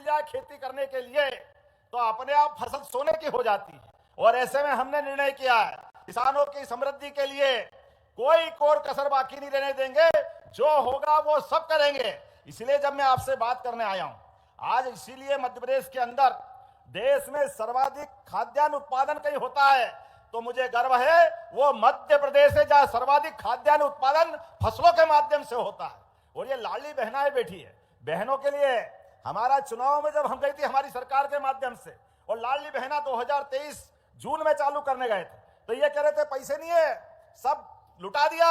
मिल जाए खेती करने के लिए तो अपने आप फसल सोने की हो जाती है। और ऐसे में हमने निर्णय किया है किसानों की समृद्धि के लिए कोई कोर कसर बाकी नहीं रहने देंगे, जो होगा वो सब करेंगे। इसलिए जब मैं आपसे बात करने आया हूं आज, इसीलिए मध्य प्रदेश के अंदर देश में सर्वाधिक खाद्यान्न उत्पादन कहीं होता है तो मुझे गर्व है वो मध्य प्रदेश है जहां सर्वाधिक खाद्यान्न उत्पादन फसलों के माध्यम से होता है। और ये लाडली बहनाएं बैठी है, बहनों के लिए हमारा चुनाव में जब हम गई थी हमारी सरकार के माध्यम से, और लाडली बहना 2023 जून में चालू करने गए थे तो ये कह रहे थे पैसे नहीं है, सब लुटा दिया,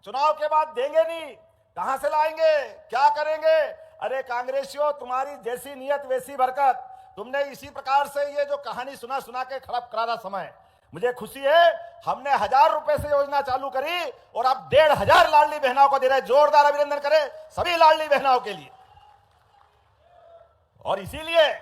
चुनाव के बाद देंगे नहीं, कहां से लाएंगे, क्या करेंगे। अरे कांग्रेसियों, तुम्हारी जैसी नियत वैसी बरकत। तुमने इसी प्रकार से ये जो कहानी सुना के खराब करारा समय, मुझे खुशी है हमने 1000 रुपए से योजना चालू करी और अब 1500 लाडली बहनों को दे रहे। जोरदार अभिनंदन करें सभी लाडली बहनों के लिए। और इसीलिए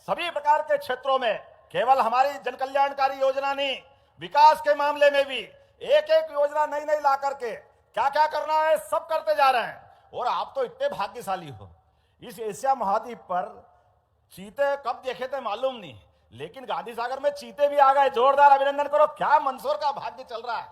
सभी प्रकार के क्षेत्रों में केवल हमारी जन कल्याणकारी योजना नहीं, विकास के मामले में भी एक एक योजना नई नई ला करके क्या क्या करना है सब करते जा रहे हैं। और आप तो इतने भाग्यशाली हो, इस एशिया महाद्वीप पर चीते कब देखे थे मालूम नहीं, लेकिन गांधी सागर में चीते भी आ गए। जोरदार अभिनंदन करो, क्या मंदसौर का भाग्य चल रहा है।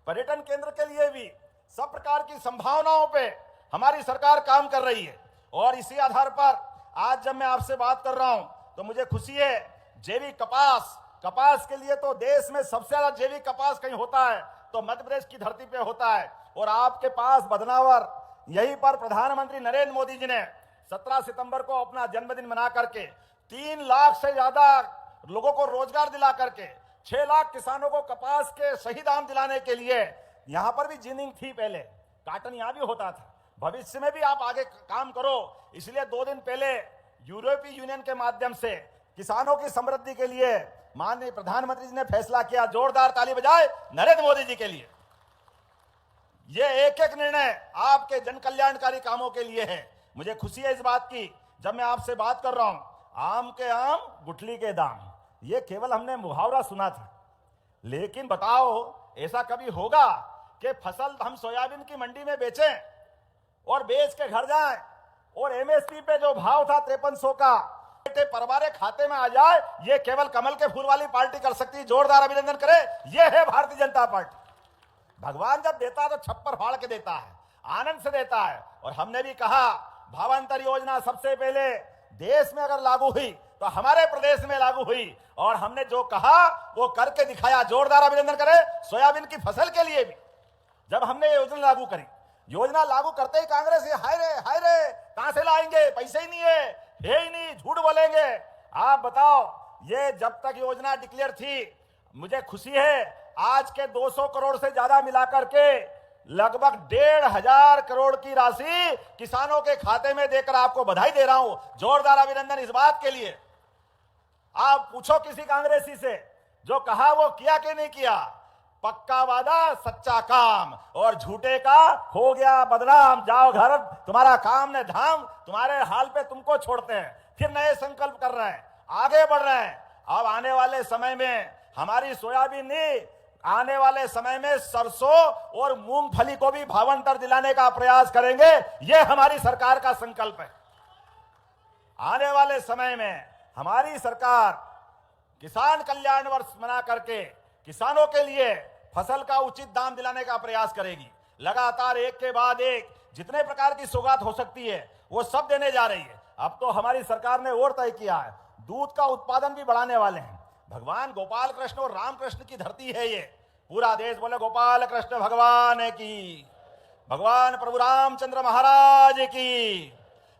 पर्यटन केंद्र के लिए भी सब प्रकार की संभावनाओं पे हमारी सरकार काम कर रही है। और इसी आधार पर आज जब मैं आपसे बात कर रहा हूं तो मुझे खुशी है, जैविक कपास के लिए तो देश में सबसे ज्यादा जैविक कपास कहीं होता है तो मध्य प्रदेश की धरती पे होता है। और आपके पास बदनावर, यहीं पर प्रधानमंत्री नरेंद्र मोदी जी ने 17 सितंबर को अपना जन्मदिन मना करके 3 लाख से ज्यादा लोगों को रोजगार दिला करके 6 लाख किसानों को कपास के सही दाम दिलाने के लिए, यहां पर भी जिनिंग थी, पहले काटन यहां भी होता था, भविष्य में भी आप आगे काम करो। इसलिए 2 दिन पहले यूरोपीय यूनियन के माध्यम से किसानों की समृद्धि के लिए माननीय प्रधानमंत्री जी ने फैसला किया। जोरदार ताली बजाए नरेंद्र मोदी जी के लिए। ये एक एक निर्णय आपके जन कल्याणकारी कामों के लिए है। मुझे खुशी है इस बात की, जब मैं आपसे बात कर रहा हूं आम के आम गुठली के दाम, ये केवल हमने मुहावरा सुना था, लेकिन बताओ ऐसा कभी होगा कि फसल हम सोयाबीन की मंडी में बेचें और बेच के घर जाएं और एमएसपी पे जो भाव था 5300 का परिवार खाते में आ जाए। ये केवल कमल के फूल वाली पार्टी कर सकती है। जोरदार अभिनंदन करें, ये है भारतीय जनता पार्टी। भगवान जब देता है तो छप्पर फाड़ के देता है, आनंद से देता है। और हमने भी कहा भावांतर योजना सबसे पहले देश में अगर लागू हुई तो हमारे प्रदेश में लागू हुई, और हमने जो कहा वो करके दिखाया। जोरदार अभिनंदन करें सोयाबीन की फसल के लिए भी जब हमने योजना लागू करी, योजना लागू करते ही कांग्रेस ये हाय रे कहां से लाएंगे, पैसे ही नहीं है ही नहीं, झूठ बोलेंगे। आप बताओ, ये जब तक योजना डिक्लेयर थी, मुझे खुशी है आज के 200 करोड़ से ज्यादा मिलाकर के लगभग 1500 करोड़ की राशि किसानों के खाते में देकर आपको बधाई दे रहा हूं। जोरदार अभिनंदन इस बात के लिए। आप पूछो किसी कांग्रेसी से, जो कहा वो किया कि नहीं किया। पक्का वादा सच्चा काम, और झूठे का हो गया बदनाम। जाओ घर, तुम्हारा काम ने धाम, तुम्हारे हाल पे तुमको छोड़ते हैं। फिर नए संकल्प कर रहे हैं, आगे बढ़ रहे हैं। अब आने वाले समय में हमारी सोयाबीन नहीं, आने वाले समय में सरसों और मूंगफली को भी भावांतर दिलाने का प्रयास करेंगे। यह हमारी सरकार का संकल्प है। आने वाले समय में हमारी सरकार किसान कल्याण वर्ष मना करके किसानों के लिए फसल का उचित दाम दिलाने का प्रयास करेगी। लगातार एक के बाद एक जितने प्रकार की सौगात हो सकती है वो सब देने जा रही है। अब तो हमारी सरकार ने और तय किया है, दूध का उत्पादन भी बढ़ाने वाले हैं। भगवान गोपाल कृष्ण और राम कृष्ण की धरती है ये। पूरा देश बोले गोपाल कृष्ण भगवान की, भगवान प्रभु रामचंद्र महाराज की।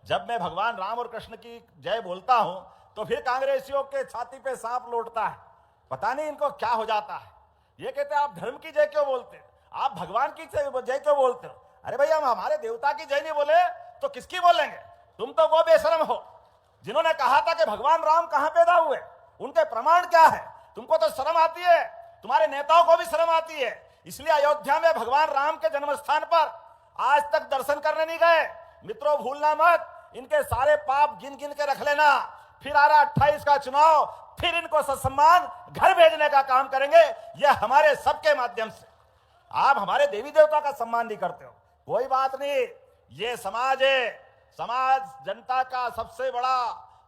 जब मैं भगवान राम और कृष्ण की जय बोलता हूं तो फिर कांग्रेसियों के छाती पे सांप लौटता है। पता नहीं इनको क्या हो जाता है। ये कहते हैं आप धर्म की जय क्यों बोलते, आप भगवान की जय क्यों बोलते हो। अरे भैया, हम हमारे देवता की जय नहीं बोले तो किसकी बोलेंगे। तुम तो वो बेशरम हो जिन्होंने कहा था कि भगवान राम कहां पैदा हुए, उनके प्रमाण क्या है। तुमको तो शर्म आती है, तुम्हारे नेताओं को भी शर्म आती है। इसलिए अयोध्या में भगवान राम के जन्म स्थान पर आज तक दर्शन करने नहीं गए। मित्रों, भूलना मत, इनके सारे पाप गिन गिन के रख लेना। फिर आ रहा 28 का चुनाव, फिर इनको ससम्मान घर भेजने का काम करेंगे। यह हमारे सबके माध्यम से। आप हमारे देवी देवता का सम्मान नहीं करते हो, कोई बात नहीं, ये समाज है। समाज जनता का सबसे बड़ा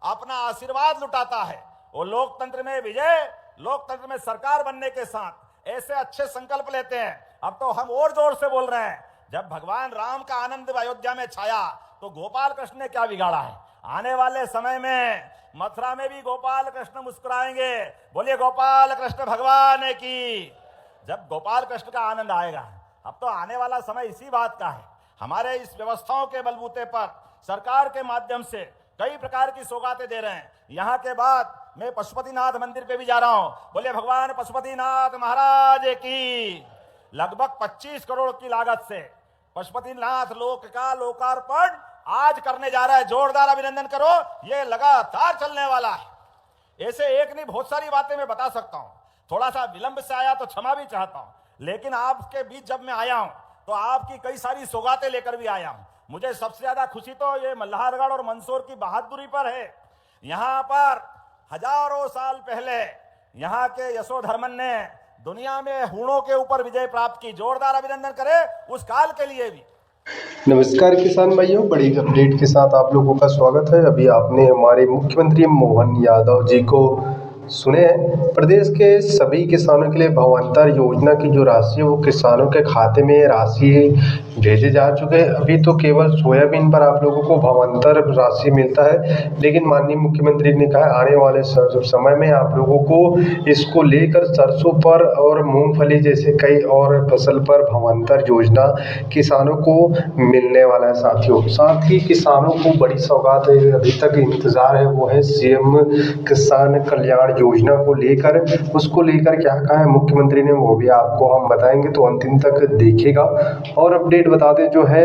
अपना आशीर्वाद लुटाता है। वो लोकतंत्र में विजय, लोकतंत्र में सरकार बनने के साथ ऐसे अच्छे संकल्प लेते हैं। अब तो हम और जोर से बोल रहे हैं, जब भगवान राम का आनंद अयोध्या में छाया तो गोपाल कृष्ण ने क्या बिगाड़ा है। आने वाले समय में मथुरा में भी गोपाल कृष्ण मुस्कुराएंगे। बोलिए गोपाल कृष्ण भगवान की। जब गोपाल कृष्ण का आनंद आएगा, अब तो आने वाला समय इसी बात का है। हमारे इस व्यवस्थाओं के बलबूते पर सरकार के माध्यम से कई प्रकार की सौगातें दे रहे हैं। यहाँ के बाद मैं पशुपतिनाथ मंदिर पे भी जा रहा हूं। बोले भगवान पशुपतिनाथ महाराज की। लगभग 25 करोड़ की लागत से पशुपतिनाथ लोक का लोकार्पण आज करने जा रहा है। जोरदार अभिनंदन करो, ये लगातार चलने वाला है। ऐसे एक नहीं बहुत सारी बातें मैं बता सकता हूं। थोड़ा सा विलंब से आया तो क्षमा भी चाहता हूं, लेकिन आपके बीच जब मैं आया हूं तो आपकी कई सारी सौगातें लेकर भी आया हूं। मुझे सबसे ज्यादा खुशी तो ये मल्हारगढ़ और मंदसौर की बहादुरी पर है। यहाँ पर हजारों साल पहले यहाँ के यशोधर्मन ने दुनिया में हूणों के ऊपर विजय प्राप्त की। जोरदार अभिनंदन करें उस काल के लिए भी। नमस्कार किसान भाइयों, बड़ी अपडेट के साथ आप लोगों का स्वागत है। अभी आपने हमारे मुख्यमंत्री मोहन यादव जी को सुने हैं। प्रदेश के सभी किसानों के लिए भावांतर योजना की जो राशि है वो किसानों के खाते में राशि भेजे जा चुके हैं। अभी तो केवल सोयाबीन पर आप लोगों को भावांतर राशि मिलता है, लेकिन माननीय मुख्यमंत्री ने कहा आने वाले समय में आप लोगों को इसको लेकर सरसों पर और मूंगफली जैसे कई और फसल पर भावांतर योजना किसानों को मिलने वाला है। साथियों, साथ ही किसानों को बड़ी सौगात अभी तक इंतजार है, वो है सीएम किसान कल्याण योजना को लेकर। उसको लेकर क्या कहा है मुख्यमंत्री ने वो भी आपको हम बताएंगे, तो अंतिम तक देखिएगा। और अपडेट बता दें, जो है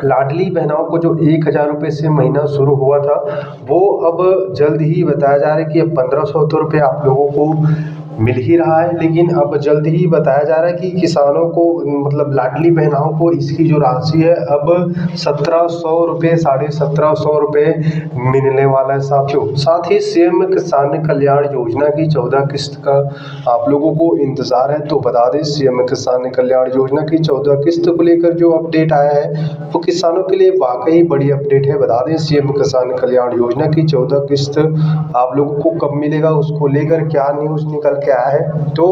लाडली बहनों को जो 1000 रुपये से महीना शुरू हुआ था वो अब जल्द ही बताया जा रहा है कि अब 1500 तो रुपये आप लोगों को मिल ही रहा है। लेकिन अब जल्द ही बताया जा रहा है कि किसानों को मतलब लाडली बहनों को इसकी जो राशि है अब 1700 रुपये 1750 रुपये मिलने वाला है। साथियों, साथ ही सीएम किसान कल्याण योजना की 14 किस्त का आप लोगों को इंतजार है। तो बता दें, सीएम किसान कल्याण योजना की 14 किस्त को लेकर जो अपडेट आया है वो किसानों के लिए वाकई बड़ी अपडेट है। बता दें, सीएम किसान कल्याण योजना की 14 किस्त आप लोगों को कब मिलेगा, उसको लेकर क्या न्यूज़ निकल क्या है। तो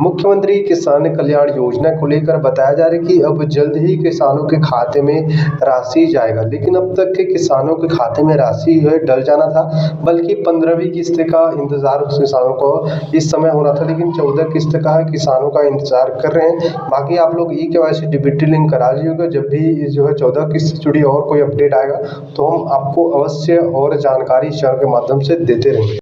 मुख्यमंत्री किसान कल्याण योजना को लेकर बताया जा रहा है कि अब जल्द ही किसानों के खाते में राशि जाएगा। लेकिन अब तक के किसानों के खाते में राशि है डल जाना था, बल्कि 15वीं किस्त का इंतजार किसानों को इस समय हो रहा था, लेकिन 14 किस्त का किसानों का इंतजार कर रहे हैं। बाकी आप लोग eKYC डीबीटी लिंक करा लीजिएगा। जब भी जो है 14 किस्त से जुड़ी और कोई अपडेट आएगा तो हम आपको अवश्य और जानकारी इस चैनल के माध्यम से देते रहेंगे।